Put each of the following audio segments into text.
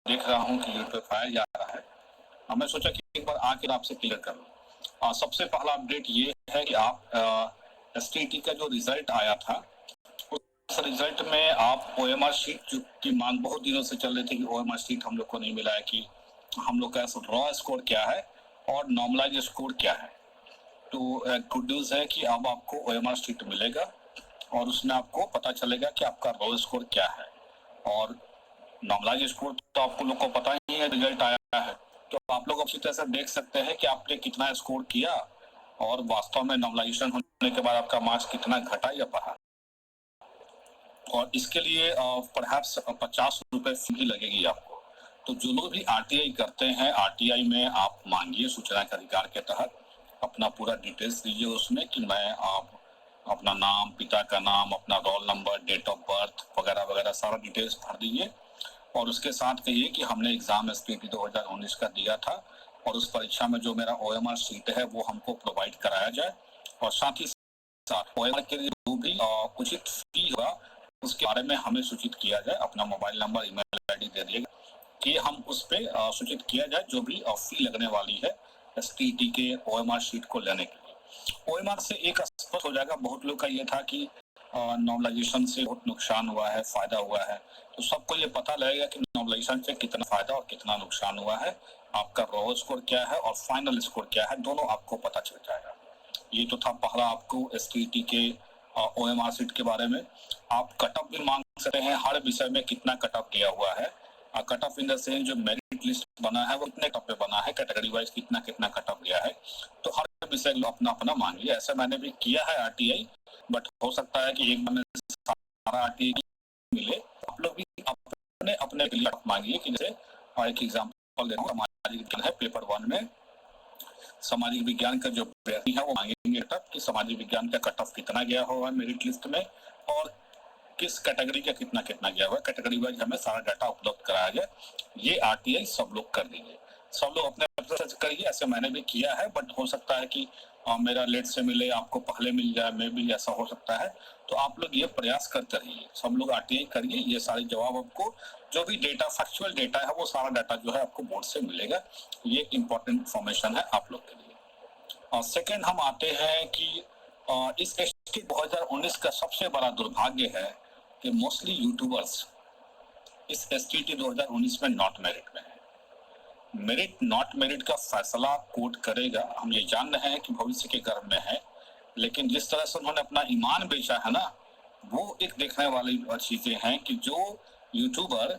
देख रहा हूँ कि यूट्यूब पे आया जा रहा है। मैं सोचा कि एक बार आके आपसे क्लियर कर लूँ। सबसे पहला अपडेट ये है कि आप एसटीईटी का जो रिजल्ट आया था, उस रिजल्ट में आप ओएमआर शीट की मांग बहुत दिनों से चल रही थी कि ओएमआर शीट हम लोग को नहीं मिला है, कि हम लोग का रॉ स्कोर क्या है और नॉर्मलाइज स्कोर क्या है। तो गुड न्यूज़ है कि अब आपको ओएमआर शीट मिलेगा और उसमें आपको पता चलेगा कि आपका रॉ स्कोर क्या है। और नॉर्मलाइज स्कोर तो आपको लोग को पता ही है, रिजल्ट आया है, तो आप लोग अच्छी तरह से देख सकते हैं कि आपने कितना स्कोर किया और वास्तव में नॉर्मलाइजेशन होने के बाद आपका मार्क्स कितना घटा या बढ़ा। और इसके लिए परहैप्स 50 रुपए फी लगेगी आपको। तो जो लोग भी आरटीआई करते हैं, आरटीआई में आप मांगिए सूचना के अधिकार के तहत, अपना पूरा डिटेल्स दीजिए उसमें कि मैं आप अपना नाम, पिता का नाम, अपना roll number, date of birth वगैरह वगैरह सारा डिटेल्स भर दीजिए। और उसके साथ कहिए कि हमने एग्जाम एसटीईटी 2019 का दिया था और उस परीक्षा में जो मेरा ओएमआर शीट है वो हमको प्रोवाइड कराया जाए। और साथ ही साथ ओएमआर के लिए जो भी उचित फी होगा उसके बारे में हमें सूचित किया जाए। अपना मोबाइल नंबर, ईमेल आईडी दे दिएगा कि हम उस पे सूचित किया जाए जो भी फी लगने वाली है एसटीईटी के ओएमआर शीट को लेने के लिए। ओएमआर से एक स्पष्ट हो जाएगा। बहुत लोग का ये था कि नॉर्मलाइजेशन से बहुत नुकसान हुआ है, फायदा हुआ है, तो सबको ये पता लगेगा कि नॉर्मलाइजेशन से कितना फायदा और कितना नुकसान हुआ है, आपका रॉ स्कोर क्या है और फाइनल स्कोर क्या है, दोनों आपको पता चल जाएगा। ये तो था पहला आपको एसटीईटी के ओएमआर शीट के बारे में। आप कट ऑफ भी मांग सकते हैं, हर विषय में कितना कट ऑफ गया हुआ है। Cut off in the sense जो मेरिट लिस्ट बना है वो कितने कट पे बना है, कैटेगरी वाइज कितना कितना कट ऑफ गया है, तो हर विषय अपना अपना मांगिए। ऐसा मैंने भी किया है आरटीआई, बट हो सकता है कि एक बार में सारा आरटीआई मिले। आप लोग भी अपने अपने लिए मांगिए कि जैसे एक एग्जांपल दे रहा हूं, सामाजिक विज्ञान है पेपर 1 में, सामाजिक विज्ञान का जो प्रश्न है वो मांगेंगे तब कि सामाजिक विज्ञान का कट ऑफ कितना गया हुआ है मेरिट लिस्ट में और किस कैटेगरी का कितना कितना गया हुआ है। कैटेगरी वाइज हमें सारा डाटा उपलब्ध कराया जाए। ये आरटीआई सब लोग कर दीजिए, सब लोग अपने तरफ से करिए। ऐसे मैंने भी किया है, बट हो सकता है कि मेरा लेट से मिले, आपको पहले मिल जाए, मैं भी ऐसा हो सकता है। तो आप लोग ये प्रयास करते रहिए, सब लोग आरटीआई करिए। ये सारे जवाब आपको, जो भी डेटा फैक्चुअल डेटा है वो सारा डाटा जो है आपको बोर्ड से मिलेगा। ये इंपॉर्टेंट इंफॉर्मेशन है आप लोग के लिए। और सेकेंड हम आते हैं कि इस एसटीईटी 2019 का सबसे बड़ा दुर्भाग्य है कि मोस्टली यूट्यूबर्स इस एसटीईटी 2019 में नॉट मेरिट में है। मेरिट नॉट मेरिट का फैसला कोर्ट करेगा, हम ये जान रहे हैं कि भविष्य के गर्भ में है, लेकिन जिस तरह से उन्होंने अपना ईमान बेचा है ना, वो एक देखने वाली चीजें हैं कि जो यूट्यूबर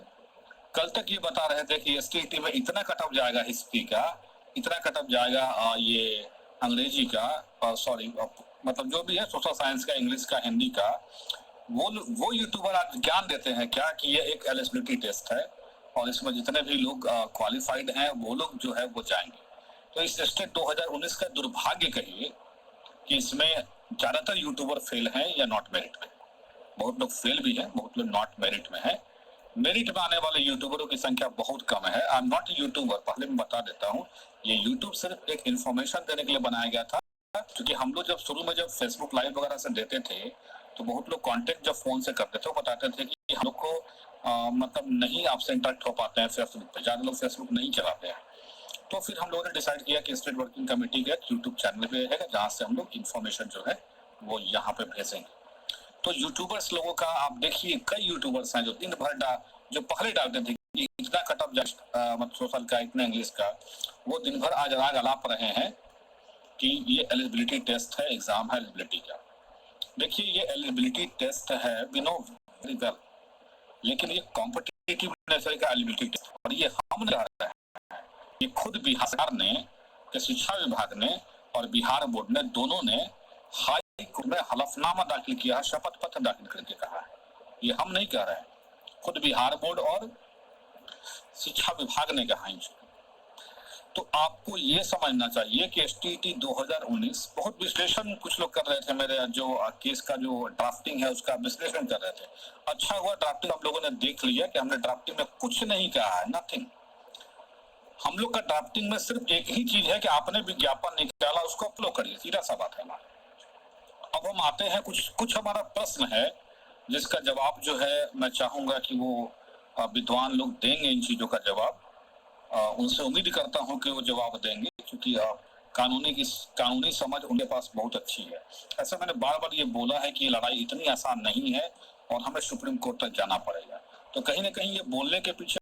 कल तक ये बता रहे थे कि एसटीईटी में इतना कट ऑफ जाएगा हिस्ट्री का, इतना कट ऑफ जाएगा ये अंग्रेजी का, सॉरी मतलब जो भी है सोशल साइंस का, इंग्लिश का, हिंदी का, वो यूट्यूबर आज ज्ञान देते हैं क्या कि ये एक एलिजिबिलिटी टेस्ट है और इसमें जितने भी लोग क्वालिफाइड हैं वो लोग जो है वो जाएंगे। तो इस टेस्ट 2019 का दुर्भाग्य कहिए कि इसमें ज्यादातर यूट्यूबर फेल हैं या नॉट मेरिट में। बहुत लोग फेल भी हैं, बहुत लोग नॉट मेरिट में है। मेरिट में आने वाले यूट्यूबरों की संख्या बहुत कम है। आई एम नॉट यूट्यूबर, पहले मैं बता देता हूँ, ये यूट्यूब सिर्फ एक इन्फॉर्मेशन देने के लिए बनाया गया था, क्योंकि हम लोग जब शुरू में जब फेसबुक लाइव वगैरह से देते थे तो बहुत लोग कांटेक्ट जब फोन से करते थे वो बताते थे कि हम लोग को मतलब नहीं आपसे इंटरेक्ट हो पाते हैं फेसबुक पे, ज्यादा लोग फेसबुक नहीं चलाते हैं। तो फिर हम लोगों ने डिसाइड किया कि स्टेट वर्किंग कमेटी का यूट्यूब चैनल पे रहेगा जहाँ से हम लोग इन्फॉर्मेशन जो है वो यहाँ पे भेजेंगे। तो यूट्यूबर्स लोगों का आप देखिए, कई यूट्यूबर्स हैं जो दिन भर जो पहले डालते थे कि इतना कट ऑफ मतलब सोशल का, इतना इंग्लिश का, वो दिन भर आज राग अलाप रहे हैं कि ये एलिजिबिलिटी टेस्ट है, एग्जाम है एलिजिबिलिटी का। देखिए ये एलिजिबिलिटी टेस्ट है, वी नो वेरी वेल, लेकिन ये कॉम्पिटिटिव नेचर का एलिजिबिलिटी टेस्ट, और ये हम नहीं रहे हैं, ये खुद बिहार सरकार ने, शिक्षा विभाग ने और बिहार बोर्ड ने, दोनों ने हाई कोर्ट में हलफनामा दाखिल किया है, शपथ पत्र दाखिल करके कहा है। ये हम नहीं कह रहे हैं, खुद बिहार बोर्ड और शिक्षा विभाग ने कहा है। तो आपको ये समझना चाहिए कि एसटीईटी 2019 बहुत विश्लेषण कुछ लोग कर रहे थे, मेरे जो केस का जो ड्राफ्टिंग है उसका विश्लेषण कर रहे थे। अच्छा हुआ ड्राफ्टिंग आप लोगों ने देख लिया कि हमने ड्राफ्टिंग में कुछ नहीं कहा है, नथिंग। हम लोग का ड्राफ्टिंग में सिर्फ एक ही चीज है कि आपने विज्ञापन निकाला उसको अपलोड करिए, सीधा सा बात है हमारा। अब हम आते हैं कुछ हमारा प्रश्न है जिसका जवाब जो है मैं चाहूंगा कि वो विद्वान लोग देंगे इन चीजों का जवाब। उनसे उम्मीद करता हूं कि वो जवाब देंगे, क्योंकि कानूनी समझ उनके पास बहुत अच्छी है। ऐसा मैंने बार बार ये बोला है कि ये लड़ाई इतनी आसान नहीं है और हमें सुप्रीम कोर्ट तक जाना पड़ेगा। तो कहीं ना कहीं ये बोलने के पीछे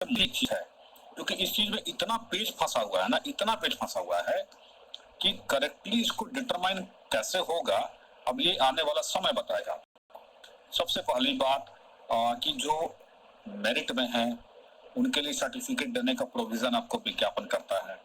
चीज है, क्योंकि इस चीज में इतना पेच फंसा हुआ है ना, इतना पेच फंसा हुआ है कि करेक्टली इसको डिटरमाइन कैसे होगा, अब ये आने वाला समय बताएगा। सबसे पहली बात कि जो मेरिट में है उनके लिए सर्टिफिकेट देने का प्रोविजन आपको विज्ञापन करता है,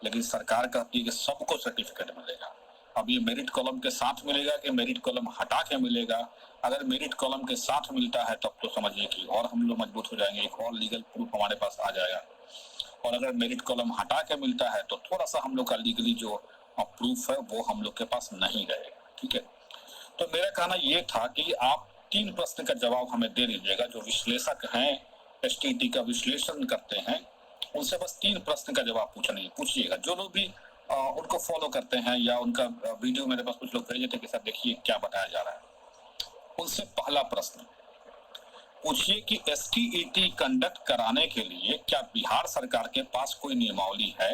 लेकिन सरकार कहती है कि सबको सर्टिफिकेट मिलेगा। अब ये मेरिट कॉलम के साथ मिलेगा कि मेरिट कॉलम हटा के मिलेगा? अगर मेरिट कॉलम के साथ मिलता है तब तो समझिए कि और हम लोग मजबूत हो जाएंगे, एक और लीगल प्रूफ हमारे पास आ जाएगा। और अगर मेरिट कॉलम हटा के मिलता है तो थोड़ा सा हम लोग का लीगली जो प्रूफ है वो हम लोग के पास नहीं रहेगा। ठीक है, तो मेरा कहना ये था कि आप 3 प्रश्न का जवाब हमें दे दीजिएगा। जो विश्लेषक हैं, एसटीटी का विश्लेषण करते हैं, उनसे बस 3 प्रश्न का जवाब पूछिएगा। जो लोग भी उनको फॉलो करते हैं या उनका वीडियो मेरे पास कुछ लोग भेजे थे कि सर देखिए क्या बताया जा रहा है, उनसे पहला प्रश्न पूछिए कि एसटीईटी कंडक्ट कराने के लिए क्या बिहार सरकार के पास कोई नियमावली है?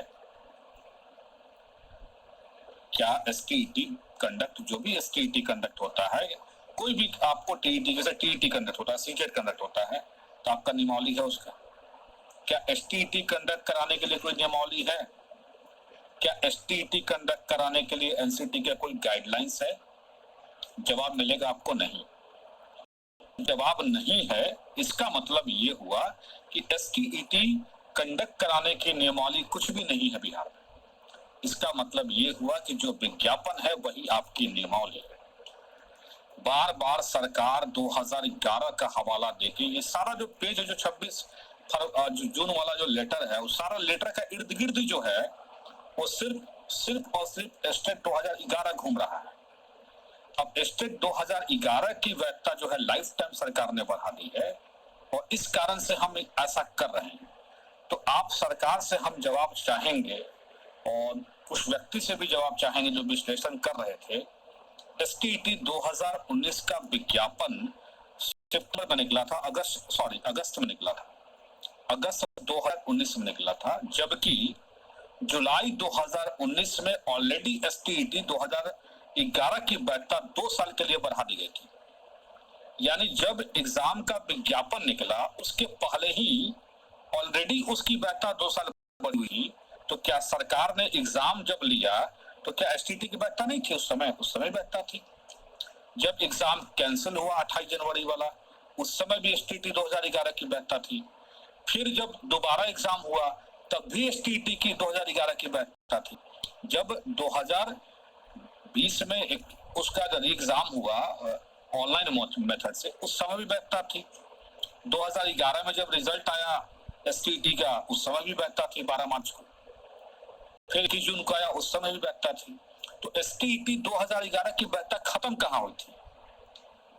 क्या एसटीईटी कंडक्ट, जो भी एसटीईटी कंडक्ट होता है, कोई भी आपको टीईटी, जैसे टीईटी कंडक्ट होता है, सीटेट कंडक्ट होता है, तो आपका नियमावली है उसका? क्या एसटीईटी कंडक्ट कराने के लिए कोई नियमावली है? क्या एसटीईटी कंडक्ट कराने के लिए एनसीटी के कोई गाइडलाइंस है? जवाब मिलेगा आपको नहीं। जवाब नहीं है, इसका मतलब ये हुआ कि एसटीईटी कंडक्ट कराने की नियमावली कुछ भी नहीं है बिहार में। इसका मतलब ये हुआ कि जो विज्ञापन है वही आपकी नियमावली है। बार बार सरकार 2011 का हवाला देके ये सारा जो पेज है, जो 26 जून वाला जो लेटर है, उस सारा लेटर का इर्द गिर्द जो है वो सिर्फ और सिर्फ स्टेट 2011 घूम रहा है। अब स्टेट 2011 की वैधता जो है लाइफ टाइम सरकार ने बढ़ा दी है, और इस कारण से हम ऐसा कर रहे हैं। तो आप सरकार से हम जवाब चाहेंगे और उस व्यक्ति से भी जवाब चाहेंगे जो विश्लेषण कर रहे थे। एसटीईटी 2019 का विज्ञापन सितंबर में निकला था, अगस्त में निकला था, अगस्त 2019 में निकला था, जबकि जुलाई 2019 में ऑलरेडी एसटीईटी 2011 की वैधता 2 साल के लिए बढ़ा दी गई थी। यानी जब एग्जाम का विज्ञापन निकला उसके पहले ही ऑलरेडी उसकी वैधता 2 साल बढ़ी हुई। तो क्या सरकार ने एग्जाम जब लिया तो क्या एसटीईटी की वैधता नहीं थी? उस समय वैधता थी। जब एग्जाम कैंसिल हुआ 28 जनवरी वाला, उस समय भी एसटीईटी 2011 की वैधता थी। फिर जब दोबारा एग्जाम हुआ तब भी एसटीईटी की 2011 की वैधता थी। जब 2020 में उसका जब एग्जाम हुआ ऑनलाइन मेथड से, उस समय भी वैधता थी। 2011 में जब रिजल्ट आया एसटीईटी का, उस समय भी वैधता थी 12 मार्च को। फिर 21 जून को आया, उस समय भी वैधता थी। तो एसटीईटी 2011 की वैधता खत्म कहाँ हुई थी?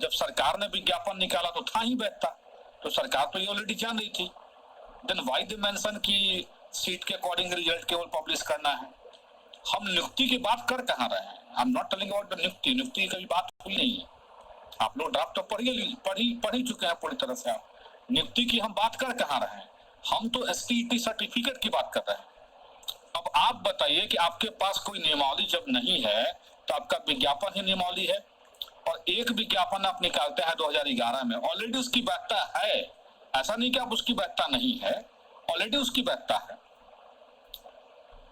जब सरकार ने विज्ञापन निकाला तो था ही वैधता, तो सरकार तो ये ऑलरेडी जान रही थी। देन व्हाई दे मेंशन की सीट के अकॉर्डिंग रिजल्ट केवल पब्लिश करना है? हम नियुक्ति की बात कर कहाँ रहे हैं? I am not telling about the नियुक्ति की कभी बात हुई नहीं है। आप लोग ड्राफ्ट तो पढ़ ही चुके हैं पूरी तरह से। आप नियुक्ति की हम बात कर कहाँ रहे हैं? हम तो एसटीईटी सर्टिफिकेट की बात कर रहे हैं। अब आप बताइए कि आपके पास कोई नियमावली जब नहीं है तो आपका विज्ञापन ही नियमावली है। और एक विज्ञापन आप निकालते हैं 2011 में, ऑलरेडी उसकी वैधता है। ऐसा नहीं कि आप उसकी वैधता नहीं है, ऑलरेडी उसकी वैधता है।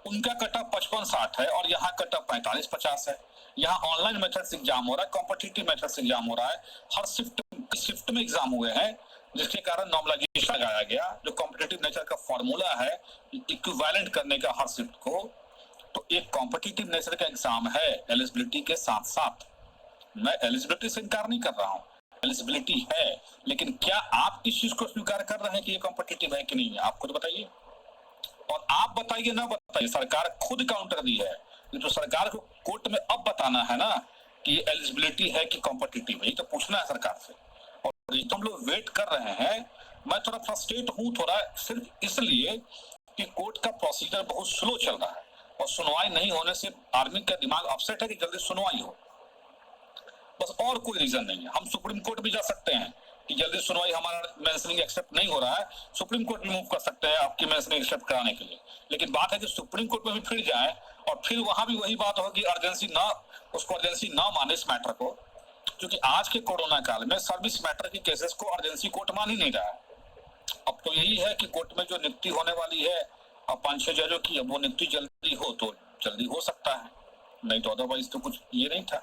उनका कटअप 55-60 है और यहाँ कटअप 45-50 है। यहाँ ऑनलाइन मेथड से एग्जाम हो रहा है, कॉम्पिटिटिव मेथड से एग्जाम हो रहा है। हर शिफ्ट में एग्जाम हुए हैं, जिसके कारण नॉर्मलाइजेशन लगाया गया, जो कॉम्पिटिटिव नेचर का फॉर्मूला है इक्विवेलेंट करने का हर शिफ्ट को। तो एक कॉम्पिटिटिव नेचर का एग्जाम है एलिजिबिलिटी के साथ साथ। मैं एलिजिबिलिटी से इनकार नहीं कर रहा हूँ, एलिजिबिलिटी है, लेकिन क्या आप इस चीज को स्वीकार कर रहे हैं कि ये कॉम्पिटिटिव है कि नहीं है? आप खुद बताइए। और आप बताइए ना बताइए, सरकार खुद काउंटर दी है। तो सरकार को कोर्ट में अब बताना है ना कि ये एलिजिबिलिटी है कि कॉम्पिटिटिव है, तो पूछना है सरकार से। और तो हम लोग वेट कर रहे हैं। मैं थोड़ा फ्रस्ट्रेट हूँ, थोड़ा सिर्फ इसलिए कि कोर्ट का प्रोसीजर बहुत स्लो चल रहा है और सुनवाई नहीं होने से आर्मी का दिमाग अपसेट है कि जल्दी सुनवाई हो, बस और कोई रीजन नहीं है। हम सुप्रीम कोर्ट भी जा सकते हैं, कि जल्दी सुनवाई हमारा मेंशनिंग एक्सेप्ट नहीं हो रहा है, सुप्रीम कोर्ट भी मूव कर सकते हैं आपकी मेंशनिंग एक्सेप्ट कराने के लिए। लेकिन बात है कि सुप्रीम कोर्ट में भी फिर जाए और फिर वहां भी वही बात होगी, अर्जेंसी ना, उसको अर्जेंसी ना माने इस मैटर को, क्योंकि आज के कोरोना काल में सर्विस मैटर के केसेस को अर्जेंसी कोर्ट मान ही नहीं रहा है। अब तो यही है कि कोर्ट में जो नियुक्ति होने वाली है और 5-6 जजों की, अब वो नियुक्ति जल्दी हो तो जल्दी हो सकता है, नहीं तो अदरवाइज तो कुछ ये नहीं था।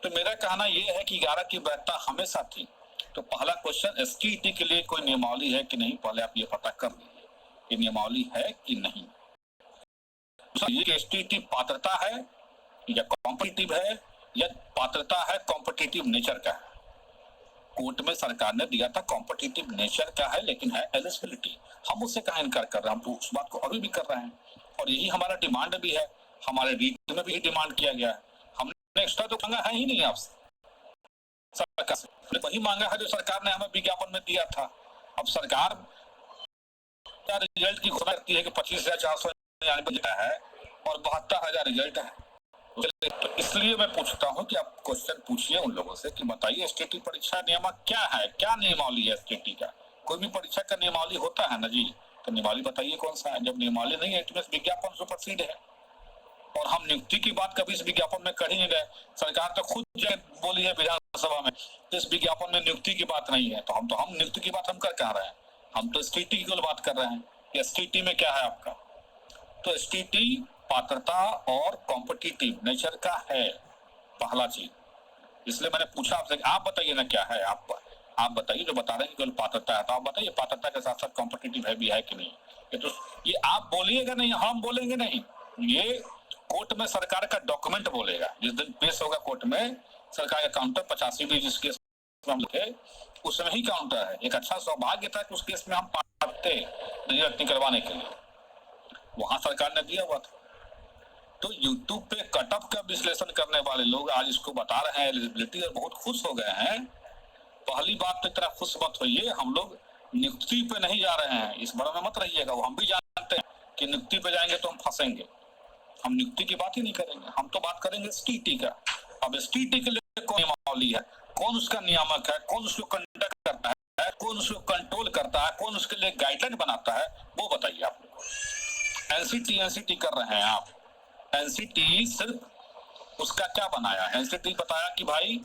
तो मेरा कहना ये है कि 11 की वैधता हमेशा थी। तो पहला क्वेश्चन, एसटीईटी के लिए कोई नियमावली है कि नहीं, पहले आप ये पता कर लीजिए कि नियमावली है कि नहीं। ये एसटीईटी पात्रता है या कॉम्पिटिटिव है, या पात्रता है कॉम्पिटिटिव नेचर का है। कोर्ट में सरकार ने दिया था कॉम्पिटिटिव नेचर का है, लेकिन है एलिजिबिलिटी। हम उससे कहाँ इनकार कर रहे हैं, हम तो उस बात को अभी भी कर रहे हैं और यही हमारा डिमांड भी है। हमारे रीट में भी डिमांड किया गया है, हमने एक्स्ट्रा तो मांगा है ही नहीं आपसे, सरकार से वही मांगा है जो सरकार ने हमें विज्ञापन में दिया था। अब सरकार रिजल्ट की घोषणा करती है कि 25,499 है और 72,000 रिजल्ट है। तो इसलिए मैं पूछता हूं कि आप क्वेश्चन पूछिए उन लोगों से कि बताइए एसटीटी परीक्षा नियामक क्या है, क्या नियमावली है एसटीटी का। कोई भी परीक्षा का नियमावली होता है ना जी, तो नियमावली बताइए कौन सा है। जब नियमावली नहीं है तो विज्ञापन सुपरसीड है। और हम नियुक्ति की बात कभी इस विज्ञापन में कर ही नहीं रहे। सरकार तो खुद बोली है विधानसभा में, तो इस विज्ञापन में नियुक्ति की बात नहीं है, तो हम नियुक्ति की बात हम कर कहाँ रहे हैं, हम तो एसटीटी की बात कर रहे हैं। एसटीटी में क्या है आपका, तो एसटीटी पात्रता और कॉम्पिटिटिव नेचर का है, पहला चीज। इसलिए मैंने पूछा आपसे, आप बताइए ना क्या है। आप बताइए, जो बता रहे हैं केवल पात्रता है, तो आप बताइए पात्रता के साथ साथ कॉम्पिटिटिव है भी है कि नहीं। ये तो ये आप बोलिएगा नहीं, हम बोलेंगे नहीं, ये कोर्ट में सरकार का डॉक्यूमेंट बोलेगा। जिस दिन पेश होगा कोर्ट में सरकार का काउंटर 85 भी जिस केस में हम लिखे उसमें ही काउंटर है। एक अच्छा सौभाग्य था कि उस केस में हम पाते रिजल्ट निकलवाने के लिए, वहां सरकार ने दिया हुआ था। तो यूट्यूब पे कटअप का विश्लेषण करने वाले लोग आज इसको बता रहे हैं एलिजिबिलिटी और बहुत खुश हो गए हैं। पहली बात पे तरह खुश मत होइए, हम लोग नियुक्ति पे नहीं जा रहे हैं, इस भ्रम में मत रहिएगा। वो हम भी जानते हैं कि नियुक्ति पे जाएंगे तो हम फंसेंगे, हम नियुक्ति की बात ही नहीं करेंगे, हम तो बात करेंगे एसटीटी का। अब एसटीटी के लिए कौन नियमावली है, कौन उसका नियामक है, कौन उसको कंडक्ट करता है, कौन उसको कंट्रोल करता है, कौन उसके लिए गाइडलाइन बनाता है, वो बताइए आप। एनसीटी कर रहे हैं आप, एनसीटी सिर्फ उसका क्या बनाया, एनसीटी बताया कि भाई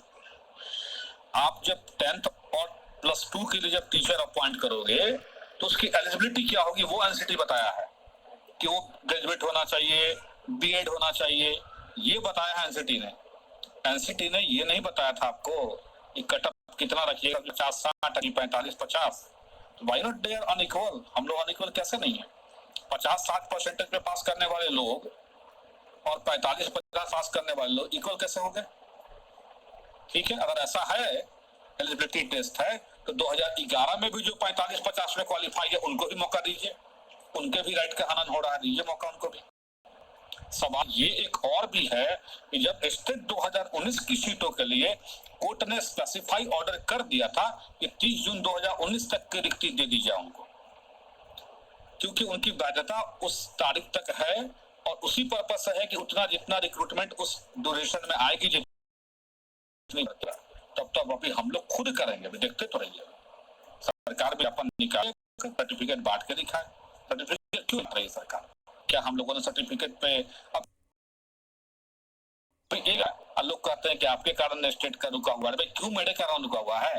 आप जब 10th और +2 के लिए जब टीचर अपॉइंट करोगे तो उसकी एलिजिबिलिटी क्या होगी, वो एनसीटी बताया है कि वो ग्रेजुएट होना चाहिए, बीएड होना चाहिए, ये बताया है एनसीटी ने। एनसीटी ने ये नहीं बताया था आपको कि कटअप कितना रखिएगा, 50-60, 45-50, तो why not they are unequal. हम लोग अनइक्वल कैसे नहीं है। 50-60% पे पास करने वाले लोग और 45-50 पास करने वाले लोग इक्वल कैसे हो गए। ठीक है, अगर ऐसा है एलिजिबिलिटी टेस्ट है तो 2011 में भी जो 45-50 में क्वालिफाई है उनको भी मौका दीजिए, उनके भी राइट का हनन हो रहा है, दीजिए मौका उनको भी। सवाल ये एक और भी है कि जब स्टेट 2019 की सीटों के लिए कोर्ट ने स्पेसिफाई ऑर्डर कर दिया था कि 30 जून 2019 तक की रिक्ति दे दी जाए उनको, क्योंकि उनकी वैधता उस तारीख तक है और उसी पर्पस से है कि उतना जितना रिक्रूटमेंट उस ड्यूरेशन में आएगी जितनी, तब तक अभी हम लोग खुद करेंगे, देखते तो रहिए। सरकार भी अपन निकाले, सर्टिफिकेट बांट के दिखाए। सर्टिफिकेट क्यों बांट रही है सरकार, क्या हम लोगों ने सर्टिफिकेट पे अब लोग कहते हैं कि आपके कारण स्टेट का रुका हुआ है, भाई क्यों मेरे कारण रुका हुआ है।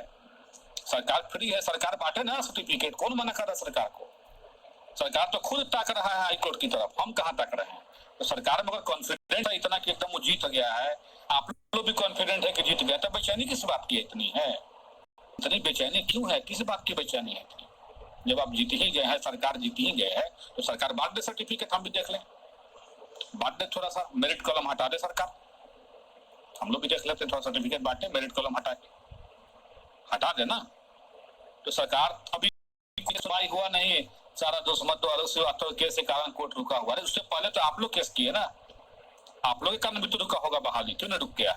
सरकार फ्री है, सरकार बांटे ना सर्टिफिकेट, कौन मना कर रहा है सरकार को। सरकार तो खुद ताक रहा है हाईकोर्ट की तरफ, हम कहाँ ताक रहे हैं। तो सरकार में अगर कॉन्फिडेंट है इतना कि एकदम वो जीत गया है, आप लोग भी कॉन्फिडेंट है कि जीत गया, तो बेचैनी किस बात की इतनी है, इतनी बेचैनी क्यों है, किस बात की बेचैनी है इतनी। जब आप जीत ही गए हैं, सरकार जीत ही गए है, तो सरकार बांट दे सर्टिफिकेट, हम भी देख लें, बांट दे, थोड़ा सा मेरिट कॉलम हटा दे सरकार, हम लोग भी देख लेते, थोड़ा सर्टिफिकेट बांटे, मेरिट कॉलम हटा दे ना। तो सरकार अभी सुनवाई हुआ नहीं, सारा दोष मत दो केस के कारण कोर्ट रुका हुआ है। उससे पहले तो आप लोग केस किए ना, आप लोग के कारण भी तो रुका होगा बहाली, क्यों नहीं रुक गया।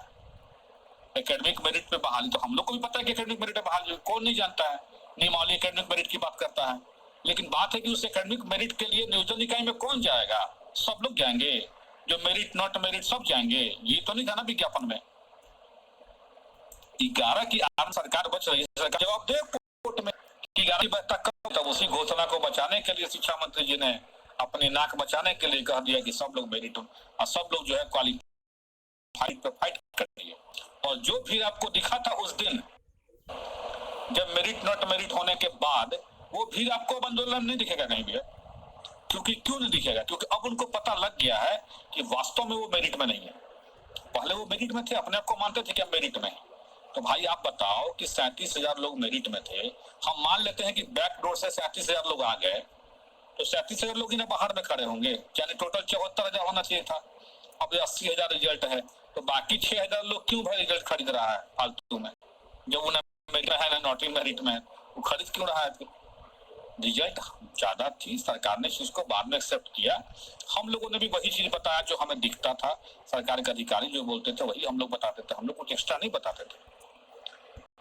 एकेडमिक मेरिट पे बहाली तो हम लोग को भी पता है कि एकेडमिक मेरिट पे बहाली कौन नहीं जानता है, नियमावली एकेडमिक मेरिट की बात करता है, लेकिन बात है कि उस एकेडमिक मेरिट के लिए नियोजन निकाय में कौन जाएगा, सब लोग जाएंगे, जो मेरिट नॉट मेरिट सब जाएंगे, ये तो नहीं था ना विज्ञापन में। 11 की आम सरकार बच रही है, सरकार जवाब दे कोर्ट में कि 11 बैठता कब। तब उसी घोषणा को बचाने के लिए शिक्षा मंत्री जी ने अपनी नाक बचाने के लिए कह दिया कि सब लोग मेरिट और सब लोग जो है क्वालिफाइड पे फाइट कर रही है। और जो भी आपको दिखा था उस दिन जब मेरिट नॉट मेरिट होने के बाद, वो भी आपको आंदोलन नहीं दिखेगा कहीं भी। क्योंकि क्यों नहीं दिखेगा? क्योंकि अब उनको पता लग गया है कि वास्तव में वो मेरिट में नहीं है। पहले वो मेरिट में थे, अपने आप को मानते थे कि हम मेरिट में। तो भाई आप बताओ कि 37,000 लोग मेरिट में थे, हम मान लेते हैं कि बैक डोर से 37,000 लोग आ गए, तो 37,000 लोग ही ना बाहर में खड़े होंगे, यानी टोटल 74,000 होना चाहिए था। अब 80,000 रिजल्ट है, तो बाकी 6,000 लोग क्यों भाई रिजल्ट खरीद रहा है फालतू में? जब उन्हें मेरिट है ना नॉट मेरिट में, वो खरीद क्यों रहा है? रिजल्ट ज्यादा थी, सरकार ने चीज को बाद में एक्सेप्ट किया। हम लोगों ने भी वही चीज बताया जो हमें दिखता था, सरकार के अधिकारी जो बोलते थे वही हम लोग बताते थे, हम लोग कुछ एक्स्ट्रा नहीं बताते थे।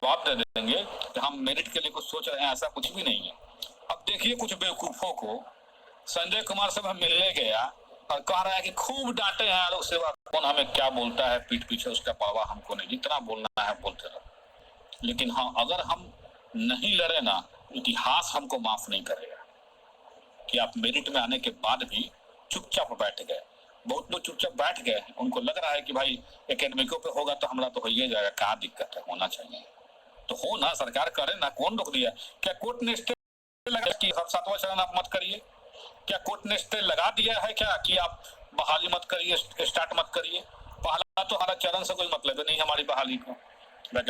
जवाब दे देंगे कि हम मेरिट के लिए कुछ सोच रहे हैं, ऐसा कुछ भी नहीं है। अब देखिए कुछ बेवकूफों को संजय कुमार से मैं मिलने गया और कह रहा है कि खूब डांटे हैं लोग सेवा, कौन हमें क्या बोलता है पीठ पीछे उसका परवाह हमको नहीं, जितना बोलना है बोलते रहो। लेकिन हाँ, अगर हम नहीं लड़े ना, इतिहास हमको माफ नहीं करेगा कि आप मेरिट में आने के बाद भी चुपचाप बैठ गए। बहुत लोग चुपचाप बैठ गए, उनको लग रहा है कि भाई एकेडमिकों पे होगा तो हमारा तो हो ही जाएगा, क्या दिक्कत है, होना चाहिए तो हो ना, सरकार करे ना, कौन रोक दिया? क्या कोर्ट ने स्टे लगा कि हर 7वां चरण आप मत करिए? क्या कोर्ट ने स्टे लगा दिया है क्या कि आप बहाली मत करिए, स्टार्ट मत करिए? पहला तो हमारा चरण से कोई मतलब नहीं हमारी बहाली को।